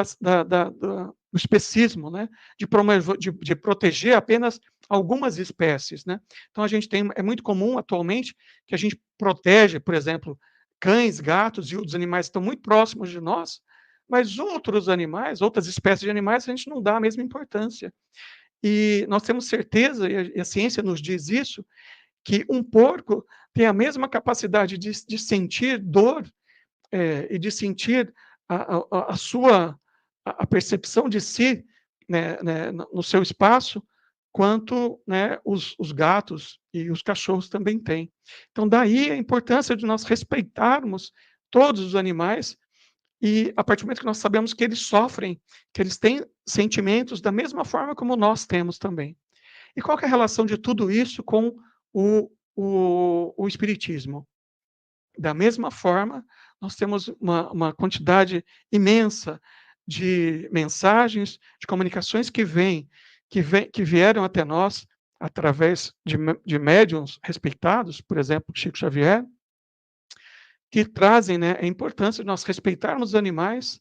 especismo, né, de proteger apenas algumas espécies, né? Então, é muito comum atualmente que a gente protege, por exemplo, cães, gatos e outros animais que estão muito próximos de nós, mas outros animais, outras espécies de animais, a gente não dá a mesma importância. E nós temos certeza, e a ciência nos diz isso, que um porco tem a mesma capacidade de sentir dor e de sentir a sua a percepção de si, né, no seu espaço, quanto, né, os gatos e os cachorros também têm. Então, daí a importância de nós respeitarmos todos os animais e a partir do momento que nós sabemos que eles sofrem, que eles têm sentimentos da mesma forma como nós temos também. E qual que é a relação de tudo isso com o Espiritismo? Da mesma forma, nós temos uma quantidade imensa de mensagens, de comunicações que vieram até nós através de médiuns respeitados, por exemplo, Chico Xavier, que trazem, né, a importância de nós respeitarmos os animais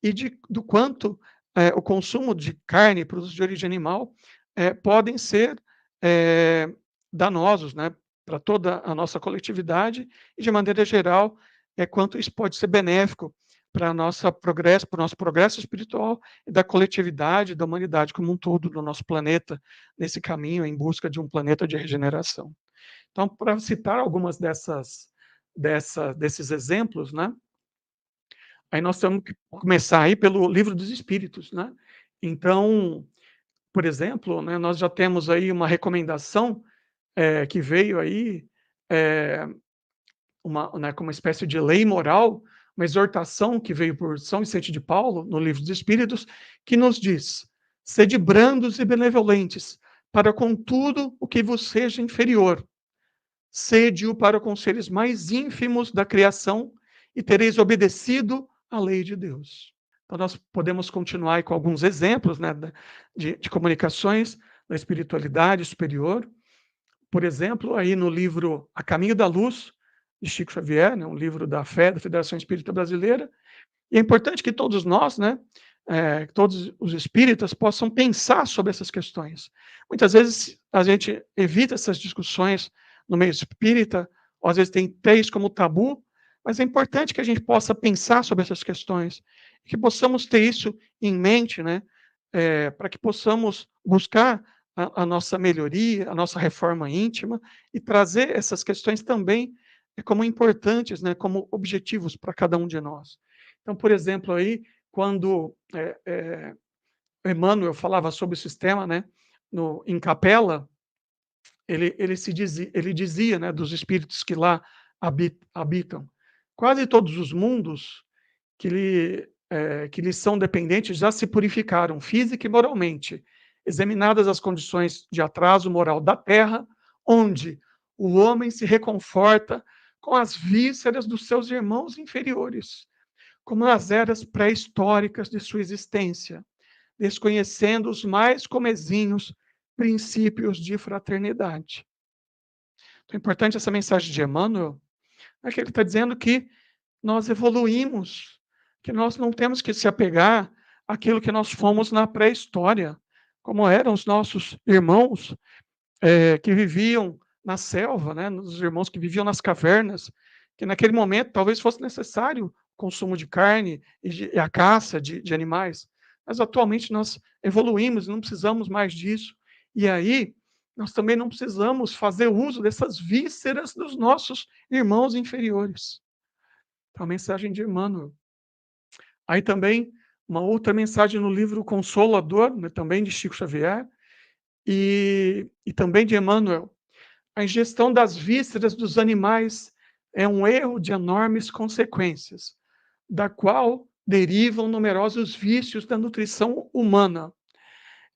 e do quanto o consumo de carne, produtos de origem animal, podem ser danosos, né, para toda a nossa coletividade e, de maneira geral, quanto isso pode ser benéfico para o nosso progresso espiritual e da coletividade, da humanidade como um todo, do nosso planeta, nesse caminho em busca de um planeta de regeneração. Então, para citar algumas desses exemplos, né? Aí nós temos que começar aí pelo Livro dos Espíritos, né? Então, por exemplo, né, nós já temos aí uma recomendação que veio aí né, como uma espécie de lei moral, uma exortação que veio por São Vicente de Paulo, no Livro dos Espíritos, que nos diz: sede brandos e benevolentes, para com tudo o que vos seja inferior. Sede-o para com seres mais ínfimos da criação e tereis obedecido à lei de Deus. Então, nós podemos continuar aí com alguns exemplos, né, de comunicações da espiritualidade superior. Por exemplo, aí no livro A Caminho da Luz, de Chico Xavier, né, um livro da FE, da Federação Espírita Brasileira, e é importante que todos nós, né, todos os espíritas possam pensar sobre essas questões. Muitas vezes a gente evita essas discussões no meio espírita, ou às vezes tem isso como tabu, mas é importante que a gente possa pensar sobre essas questões, que possamos ter isso em mente, né, para que possamos buscar a nossa melhoria, a nossa reforma íntima e trazer essas questões também como importantes, né, como objetivos para cada um de nós. Então, por exemplo, aí, quando Emmanuel falava sobre o sistema, né, em Capela, ele dizia, né, dos espíritos que lá habitam, quase todos os mundos que lhes são dependentes já se purificaram física e moralmente, examinadas as condições de atraso moral da Terra, onde o homem se reconforta com as vísceras dos seus irmãos inferiores, como nas eras pré-históricas de sua existência, desconhecendo os mais comezinhos princípios de fraternidade. Então, é importante essa mensagem de Emmanuel, é que ele está dizendo que nós evoluímos, que nós não temos que se apegar àquilo que nós fomos na pré-história, como eram os nossos irmãos que viviam na selva, né, os irmãos que viviam nas cavernas, que naquele momento talvez fosse necessário o consumo de carne e a caça de animais. Mas atualmente nós evoluímos, não precisamos mais disso. E aí, nós também não precisamos fazer uso dessas vísceras dos nossos irmãos inferiores. Então, a mensagem de Emmanuel. Aí também, uma outra mensagem no livro Consolador, né, também de Chico Xavier, e também de Emmanuel. A ingestão das vísceras dos animais é um erro de enormes consequências, da qual derivam numerosos vícios da nutrição humana.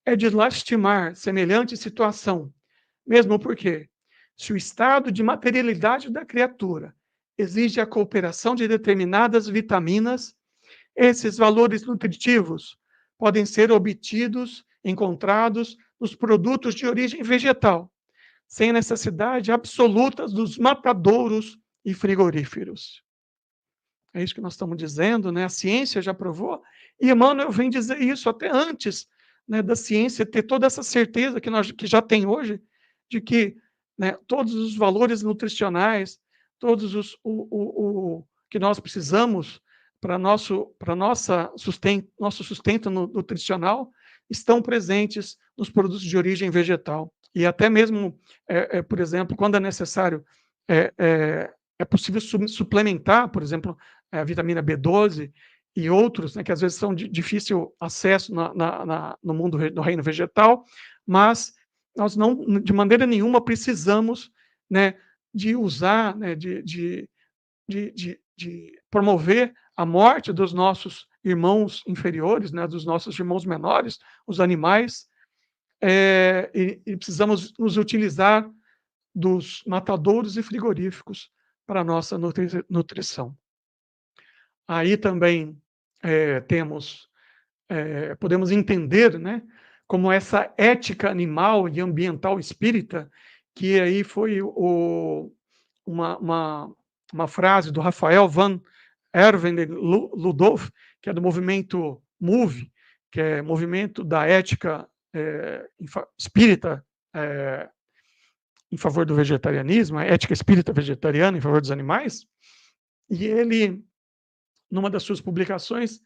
É de lastimar semelhante situação, mesmo porque, se o estado de materialidade da criatura exige a cooperação de determinadas vitaminas, esses valores nutritivos podem ser encontrados nos produtos de origem vegetal, sem necessidade absoluta dos matadouros e frigoríferos. É isso que nós estamos dizendo, né? A ciência já provou, e Emmanuel vem dizer isso até antes, né, da ciência ter toda essa certeza que já tem hoje, de que, né, todos os valores nutricionais, todos o que nós precisamos para nosso sustento nutricional estão presentes nos produtos de origem vegetal. E até mesmo, por exemplo, quando é necessário, é possível suplementar, por exemplo, a vitamina B12 e outros, né, que às vezes são de difícil acesso no mundo do reino vegetal, mas nós não, de maneira nenhuma, precisamos, né, de usar, né, de promover a morte dos nossos irmãos inferiores, né, dos nossos irmãos menores, os animais, e precisamos nos utilizar dos matadouros e frigoríficos para a nossa nutrição. Aí também podemos entender, né, como essa ética animal e ambiental espírita, que aí foi uma frase do Rafael van Erwin-Ludolf, que é do movimento MOVE, que é Movimento da Ética Espírita em favor do vegetarianismo, a ética espírita vegetariana em favor dos animais, e ele, numa das suas publicações,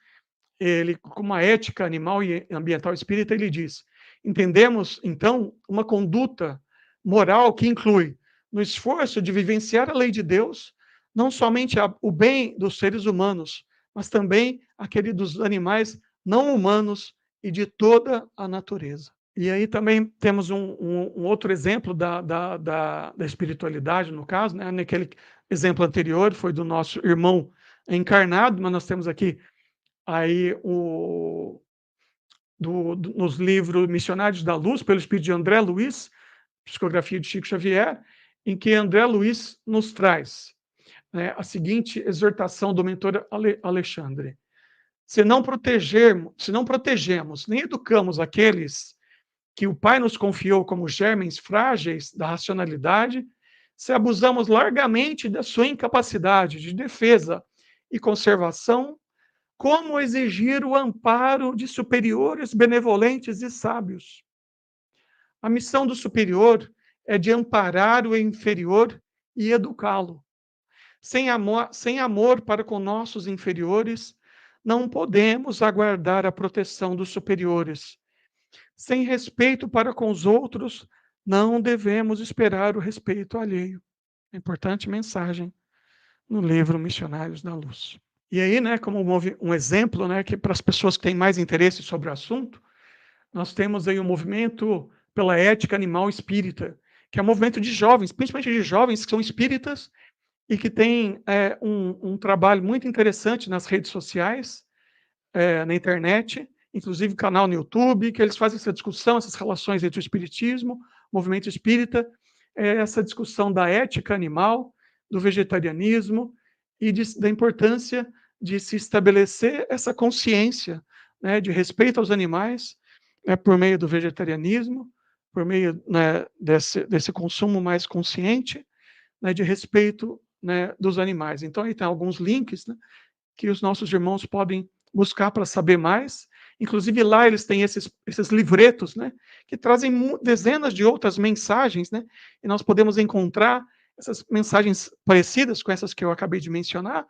ele, com uma ética animal e ambiental espírita, ele diz: entendemos, então, uma conduta moral que inclui, no esforço de vivenciar a lei de Deus, não somente o bem dos seres humanos, mas também aquele dos animais não humanos e de toda a natureza. E aí também temos um outro exemplo da espiritualidade, no caso, né? Naquele exemplo anterior foi do nosso irmão encarnado, mas nós temos aqui aí nos livros Missionários da Luz, pelo espírito de André Luiz, psicografia de Chico Xavier, em que André Luiz nos traz, né, a seguinte exortação do mentor Alexandre: se não protegemos nem educamos aqueles que o Pai nos confiou como germens frágeis da racionalidade, se abusamos largamente da sua incapacidade de defesa e conservação, como exigir o amparo de superiores benevolentes e sábios? A missão do superior é de amparar o inferior e educá-lo. Sem amor para com nossos inferiores, não podemos aguardar a proteção dos superiores. Sem respeito para com os outros, não devemos esperar o respeito alheio. Importante mensagem no livro Missionários da Luz. E aí, né, como um exemplo, né, que para as pessoas que têm mais interesse sobre o assunto, nós temos aí o movimento pela ética animal espírita, que é um movimento de jovens, principalmente de jovens que são espíritas e que têm um trabalho muito interessante nas redes sociais, na internet, inclusive canal no YouTube, que eles fazem essa discussão, essas relações entre o espiritismo, o movimento espírita, essa discussão da ética animal, do vegetarianismo e da importância de se estabelecer essa consciência, né, de respeito aos animais, né, por meio do vegetarianismo, por meio, né, desse consumo mais consciente, né, de respeito, né, dos animais. Então, aí tem alguns links, né, que os nossos irmãos podem buscar para saber mais. Inclusive, lá eles têm esses livretos, né, que trazem dezenas de outras mensagens, né, e nós podemos encontrar essas mensagens parecidas com essas que eu acabei de mencionar,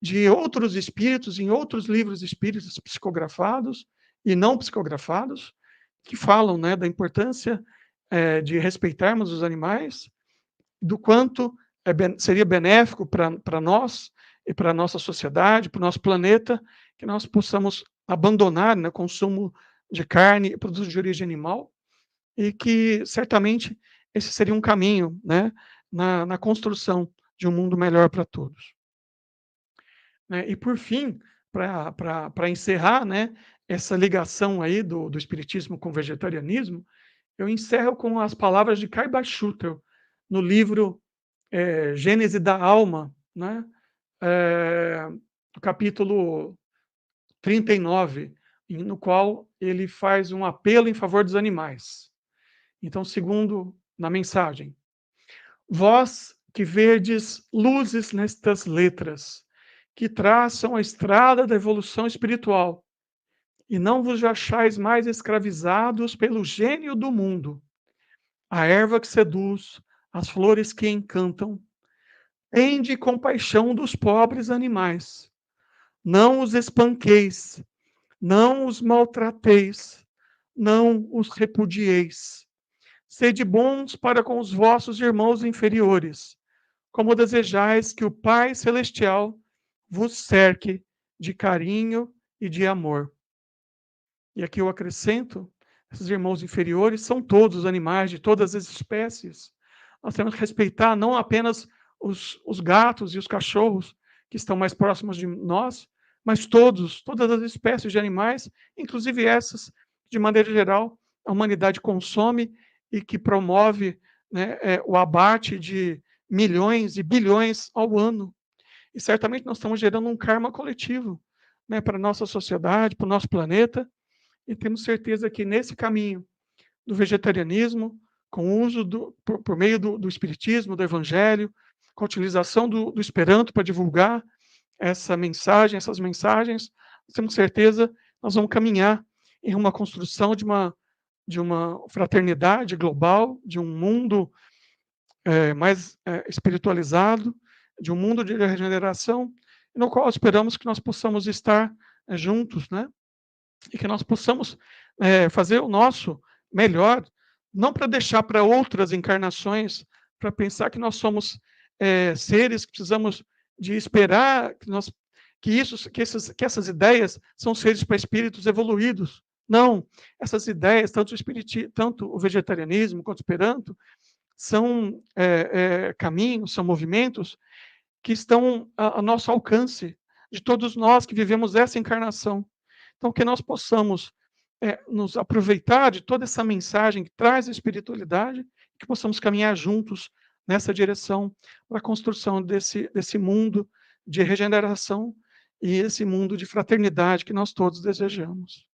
de outros espíritos, em outros livros espíritas psicografados e não psicografados, que falam, né, da importância de respeitarmos os animais, do quanto seria benéfico para nós e para a nossa sociedade, para o nosso planeta, que nós possamos abandonar, né, o consumo de carne e produtos de origem animal, e que certamente esse seria um caminho, né, na construção de um mundo melhor para todos. Né? E, por fim, para encerrar, né, essa ligação aí do espiritismo com o vegetarianismo, eu encerro com as palavras de Kai Schutel, no livro Gênese da Alma, né, no capítulo 39, no qual ele faz um apelo em favor dos animais. Então, segundo, na mensagem: vós que verdes luzes nestas letras, que traçam a estrada da evolução espiritual, e não vos achais mais escravizados pelo gênio do mundo, a erva que seduz, as flores que encantam, tende compaixão dos pobres animais. Não os espanqueis, não os maltrateis, não os repudieis. Sede bons para com os vossos irmãos inferiores, como desejais que o Pai Celestial vos cerque de carinho e de amor. E aqui eu acrescento, esses irmãos inferiores são todos os animais de todas as espécies. Nós temos que respeitar não apenas os gatos e os cachorros que estão mais próximos de nós, mas todas as espécies de animais, inclusive essas, de maneira geral, a humanidade consome e que promove, né, o abate de milhões e bilhões ao ano. E certamente nós estamos gerando um karma coletivo, né, para a nossa sociedade, para o nosso planeta, e temos certeza que nesse caminho do vegetarianismo, com o uso por meio do espiritismo, do evangelho, com a utilização do Esperanto para divulgar essas mensagens, temos certeza nós vamos caminhar em uma construção de uma fraternidade global, de um mundo mais espiritualizado, de um mundo de regeneração, no qual esperamos que nós possamos estar juntos, né? E que nós possamos fazer o nosso melhor, não para deixar para outras encarnações, para pensar que nós somos seres que precisamos de esperar que essas ideias são seres para espíritos evoluídos. Não, essas ideias, tanto o vegetarianismo quanto o Esperanto, são caminhos, são movimentos que estão a nosso alcance, de todos nós que vivemos essa encarnação. Então, que nós possamos nos aproveitar de toda essa mensagem que traz a espiritualidade, que possamos caminhar juntos nessa direção para a construção desse mundo de regeneração e esse mundo de fraternidade que nós todos desejamos.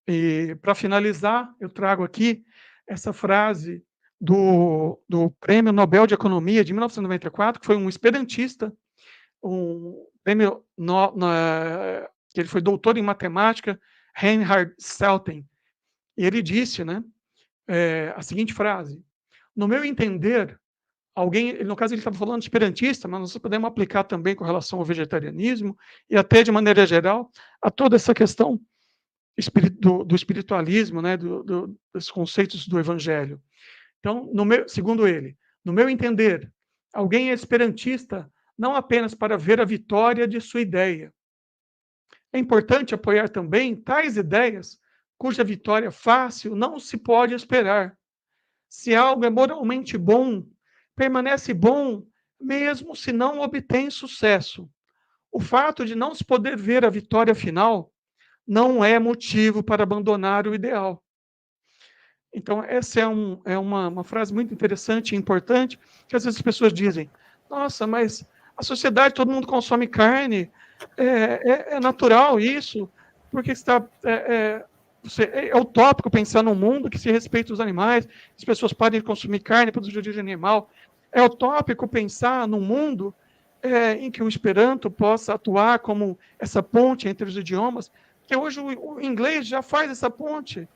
E, para finalizar, eu trago aqui essa frase do Prêmio Nobel de Economia de 1994, que foi um esperantista, um prêmio que ele foi doutor em matemática, Reinhard Selten, e ele disse, né, a seguinte frase: no meu entender, no caso ele estava falando de esperantista, mas nós podemos aplicar também com relação ao vegetarianismo e até de maneira geral a toda essa questão do espiritualismo, né, dos conceitos do evangelho. Então, segundo ele, no meu entender, alguém é esperantista não apenas para ver a vitória de sua ideia. É importante apoiar também tais ideias cuja vitória fácil não se pode esperar. Se algo é moralmente bom, permanece bom mesmo se não obtém sucesso. O fato de não se poder ver a vitória final não é motivo para abandonar o ideal. Então, essa é uma frase muito interessante e importante, que às vezes as pessoas dizem: nossa, mas a sociedade, todo mundo consome carne, é natural isso, porque é utópico pensar num mundo que se respeita os animais, as pessoas podem consumir carne produzida de origem animal. É utópico pensar num mundo em que o Esperanto possa atuar como essa ponte entre os idiomas, que hoje o inglês já faz essa ponte,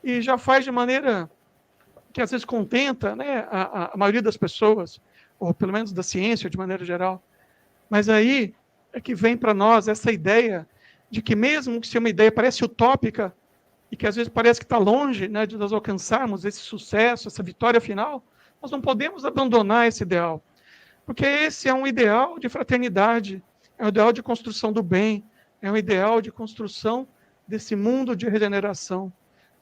e já faz de maneira que às vezes contenta, né, a maioria das pessoas, ou pelo menos da ciência de maneira geral. Mas aí é que vem para nós essa ideia de que mesmo que se uma ideia parece utópica, e que às vezes parece que está longe, né, de nós alcançarmos esse sucesso, essa vitória final, nós não podemos abandonar esse ideal. Porque esse é um ideal de fraternidade, é um ideal de construção do bem, é um ideal de construção desse mundo de regeneração,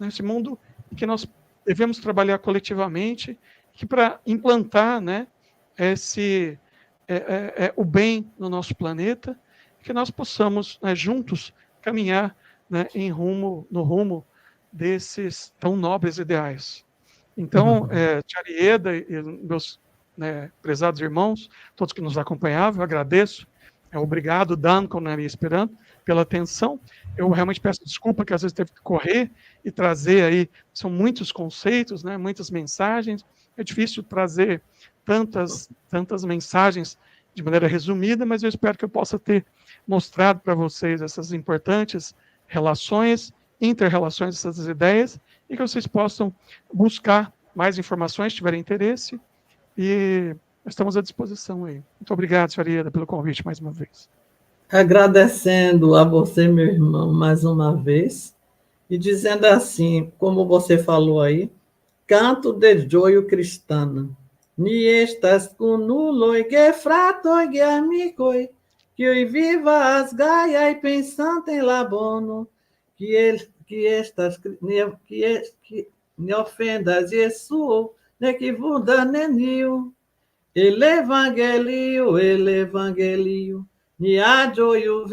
nesse mundo em que nós devemos trabalhar coletivamente, que para implantar, né, o bem no nosso planeta, que nós possamos, né, juntos caminhar, né, no rumo desses tão nobres ideais. Então, Tia Arieda e meus, né, prezados irmãos, todos que nos acompanhavam, eu agradeço Obrigado, Dan, com nariz esperando, pela atenção. Eu realmente peço desculpa que às vezes teve que correr e trazer aí, são muitos conceitos, né, muitas mensagens. É difícil trazer tantas mensagens de maneira resumida, mas eu espero que eu possa ter mostrado para vocês essas importantes relações, inter-relações dessas ideias, e que vocês possam buscar mais informações, se tiverem interesse, e estamos à disposição aí. Muito obrigado, senhora Ieda, pelo convite mais uma vez. Agradecendo a você, meu irmão, mais uma vez, e dizendo assim, como você falou aí, canto de gioio cristana, ni estas con nuloi que fratoi que amicoi, que oi viva as gaia e pensante em labono, que estas que ne ofendas Jesu, ne que vuda neniu, ele evangelio, ni ajoio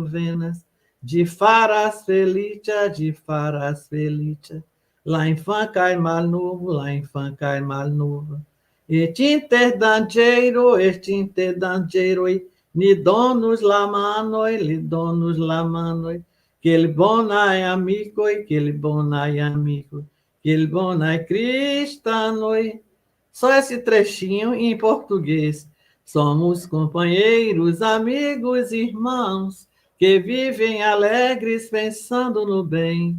venas, de faras felicia, lá em Fancai mal novo, este dangeiro, ni donos la manoi, que ele bonai amigo, que ele bonai cristanoi. Só esse trechinho em português. Somos companheiros, amigos, irmãos, que vivem alegres pensando no bem.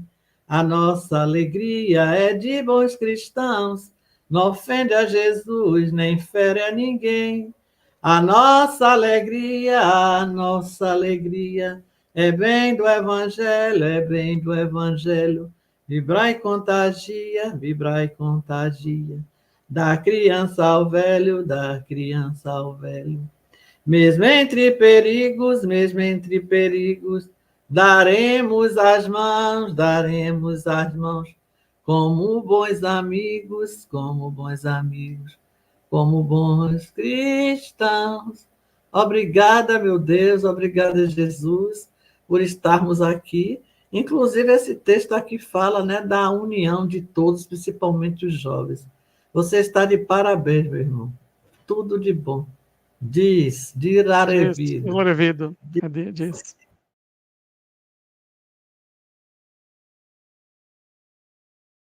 A nossa alegria é de bons cristãos, não ofende a Jesus, nem fere a ninguém. A nossa alegria é bem do Evangelho, vibrai e contagia. Da criança ao velho, mesmo entre perigos, daremos as mãos, como bons amigos, como bons cristãos. Obrigada, meu Deus, obrigada, Jesus, por estarmos aqui. Inclusive, esse texto aqui fala, né, da união de todos, principalmente os jovens. Você está de parabéns, meu irmão. Tudo de bom. Diz, Glória a Deus.